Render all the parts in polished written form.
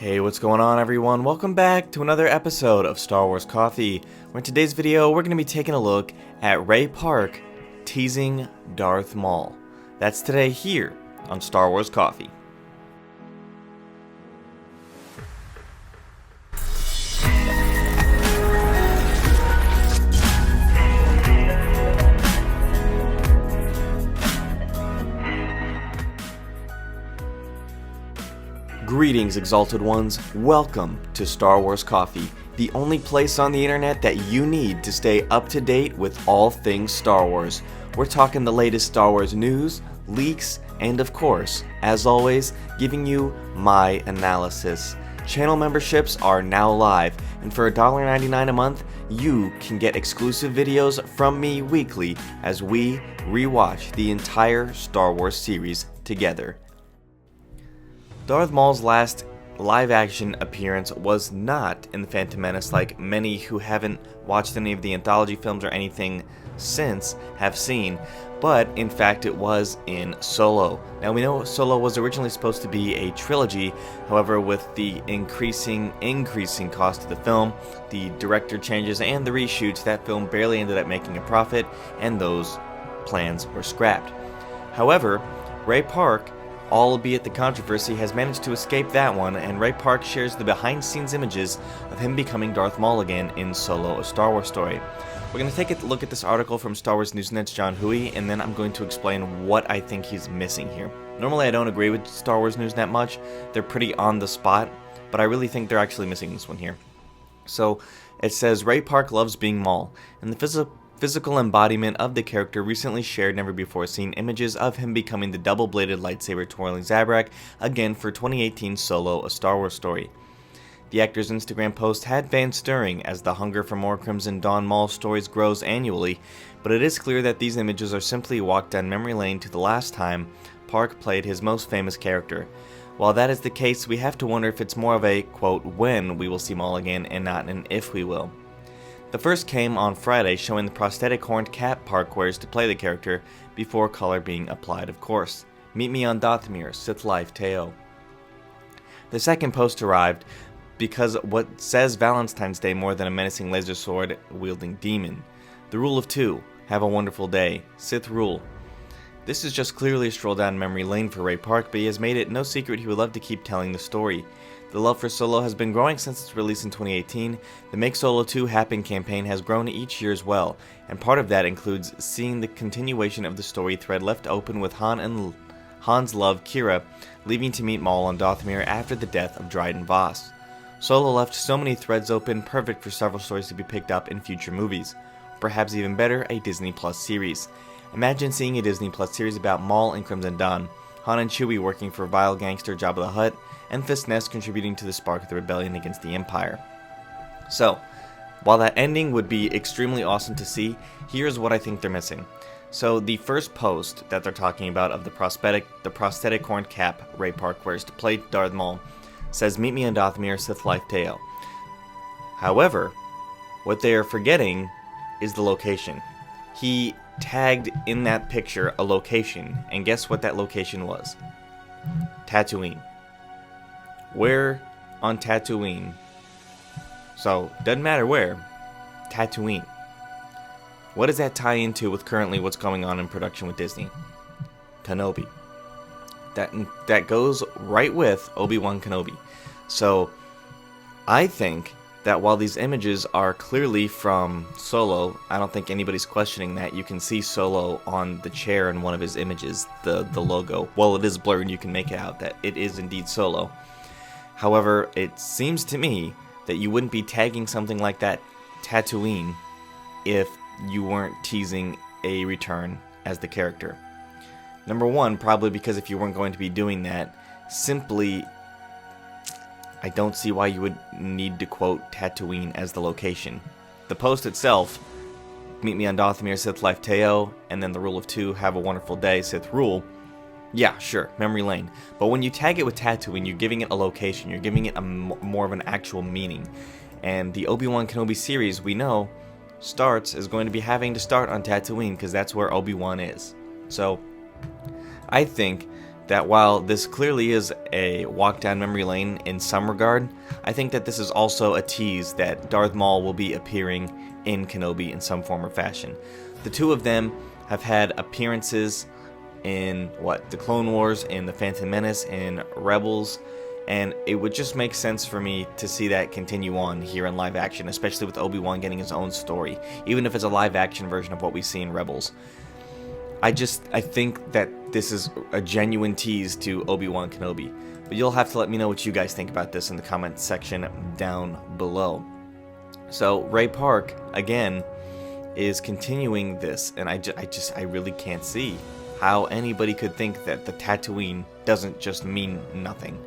Hey, what's going on everyone? Welcome back to another episode of Star Wars Coffee, where in today's video we're going to be taking a look at Ray Park teasing Darth Maul. That's today here on Star Wars Coffee. Greetings, Exalted Ones. Welcome to Star Wars Coffee, the only place on the internet that you need to stay up to date with all things Star Wars. We're talking the latest Star Wars news, leaks, and of course, as always, giving you my analysis. Channel memberships are now live, and for $1.99 a month, you can get exclusive videos from me weekly as we rewatch the entire Star Wars series together. Darth Maul's last live-action appearance was not in The Phantom Menace like many who haven't watched any of the anthology films or anything since have seen, but in fact it was in Solo. Now we know Solo was originally supposed to be a trilogy, however with the increasing cost of the film, the director changes and the reshoots, that film barely ended up making a profit and those plans were scrapped. However, Ray Park, albeit the controversy, has managed to escape that one, and Ray Park shares the behind-the-scenes images of him becoming Darth Maul again in Solo, a Star Wars story. We're going to take a look at this article from Star Wars Newsnet's John Huey, and then I'm going to explain what I think he's missing here. Normally I don't agree with Star Wars News that much, they're pretty on the spot, but I really think they're actually missing this one here. So, it says, Ray Park loves being Maul, and the physical embodiment of the character recently shared never-before-seen images of him becoming the double-bladed lightsaber-twirling Zabrak again for 2018 Solo, a Star Wars story. The actor's Instagram post had fans stirring as the hunger for more Crimson Dawn Maul stories grows annually, but it is clear that these images are simply a walk down memory lane to the last time Park played his most famous character. While that is the case, we have to wonder if it's more of a, quote, when we will see Maul again and not an if we will. The first came on Friday, showing the prosthetic horned cap Park wears to play the character, before color being applied, of course. Meet me on Dathomir, Sith Life, Teo. The second post arrived because what says Valentine's Day more than a menacing laser sword wielding demon. The rule of two, have a wonderful day, Sith rule. This is just clearly a stroll down memory lane for Ray Park, but he has made it no secret he would love to keep telling the story. The love for Solo has been growing since its release in 2018. The Make Solo 2 Happen campaign has grown each year as well, and part of that includes seeing the continuation of the story thread left open with Han's love, Kira, leaving to meet Maul on Dathomir after the death of Dryden Voss. Solo left so many threads open, perfect for several stories to be picked up in future movies. Perhaps even better, a Disney Plus series. Imagine seeing a Disney Plus series about Maul and Crimson Dawn, Han and Chewie working for vile gangster Jabba the Hutt, and Fist Nest contributing to the spark of the rebellion against the Empire. So, while that ending would be extremely awesome to see, here's what I think they're missing. So, the first post that they're talking about of the prosthetic horned cap Ray Park wears to play Darth Maul says, meet me on Dathomir, Sith Life, Teo. However, what they are forgetting is the location. He tagged in that picture a location, and guess what that location was? Tatooine. Where on Tatooine? So, doesn't matter where. Tatooine. What does that tie into with currently what's going on in production with Disney? Kenobi. That goes right with Obi Wan Kenobi. So, I think that while these images are clearly from Solo, I don't think anybody's questioning that. You can see Solo on the chair in one of his images, the logo. While it is blurred, you can make it out that it is indeed Solo. However, it seems to me that you wouldn't be tagging something like that Tatooine if you weren't teasing a return as the character. Number one, probably because if you weren't going to be doing that, simply, I don't see why you would need to quote Tatooine as the location. The post itself, meet me on Dathomir, Sith Life, Teo, and then the rule of two, have a wonderful day, Sith rule. Yeah, sure, memory lane. But when you tag it with Tatooine, you're giving it a location, you're giving it more of an actual meaning. And the Obi Wan Kenobi series, we know, is going to be having to start on Tatooine, because that's where Obi Wan is. So, I think that while this clearly is a walk down memory lane in some regard, I think that this is also a tease that Darth Maul will be appearing in Kenobi in some form or fashion. The two of them have had appearances in, the Clone Wars, in The Phantom Menace, in Rebels, and it would just make sense for me to see that continue on here in live action, especially with Obi Wan getting his own story, even if it's a live action version of what we see in Rebels. I think that this is a genuine tease to Obi Wan Kenobi, but you'll have to let me know what you guys think about this in the comments section down below. So Ray Park, again, is continuing this, and I really can't see how anybody could think that the Tatooine doesn't just mean nothing.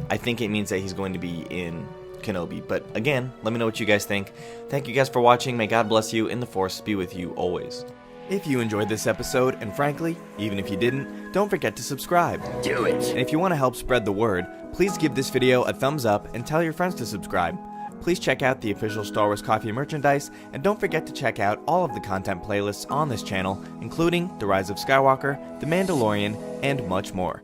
I think it means that he's going to be in Kenobi, but again, let me know what you guys think. Thank you guys for watching. May God bless you, and the Force be with you always. If you enjoyed this episode, and frankly, even if you didn't, don't forget to subscribe. Do it! And if you want to help spread the word, please give this video a thumbs up and tell your friends to subscribe. Please check out the official Star Wars Coffee merchandise, and don't forget to check out all of the content playlists on this channel, including The Rise of Skywalker, The Mandalorian, and much more.